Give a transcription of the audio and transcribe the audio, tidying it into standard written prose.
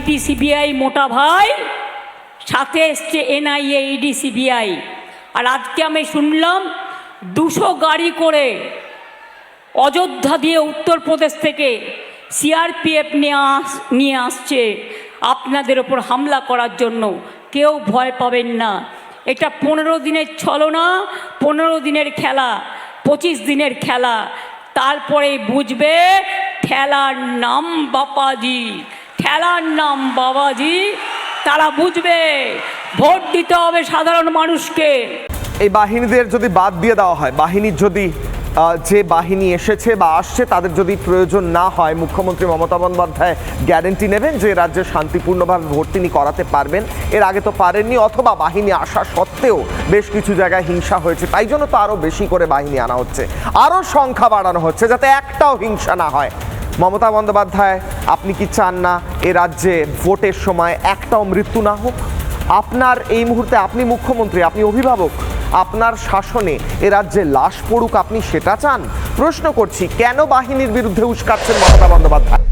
ED CBI মোটা ভাই, সাথে এসছে এনআইএ ইডি সিবিআই। আর আজকে আমি শুনলাম 200 গাড়ি করে অযোধ্যা দিয়ে উত্তরপ্রদেশ থেকে সিআরপিএফ নিয়ে আসছে আপনাদের ওপর হামলা করার জন্য। কেউ ভয় পাবেন না। এটা 15 দিনের ছলনা, 15 দিনের খেলা, 25 দিনের খেলা। তারপরে বুঝবে ঠেলার নাম বাবাজি, ঠেলার নাম বাবাজি। তারা বুঝবে ভোট দিতে হবে সাধারণ মানুষকে। এই বাহিনীদের যদি বাদ দিয়ে দেওয়া হয়, বাহিনীর যদি যে বাহিনী এসেছে বা আসছে তাদের যদি প্রয়োজন না হয়, মুখ্যমন্ত্রী মমতা বন্দ্যোপাধ্যায় গ্যারেন্টি নেবেন যে রাজ্যে শান্তিপূর্ণভাবে ভোট তিনি করাতে পারবেন। এর আগে তো পারেননি, অথবা বাহিনী আসা সত্ত্বেও বেশ কিছু জায়গায় হিংসা হয়েছে, তাই জন্য তো আরও বেশি করে বাহিনী আনা হচ্ছে, আরও সংখ্যা বাড়ানো হচ্ছে যাতে একটাও হিংসা না হয়। মমতা বন্দ্যোপাধ্যায়, আপনি কি চান না এ রাজ্যে ভোটের সময় একটাও মৃত্যু না হোক? আপনার এই মুহূর্তে, আপনি মুখ্যমন্ত্রী, আপনি অভিভাবক, আপনার শাসনে এ রাজ্যে লাশ পড়ুক, আপনি সেটা চান? প্রশ্ন করছি, কেন বাহিনীর বিরুদ্ধে উস্কাচ্ছেন মমতা বন্দ্যোপাধ্যায়?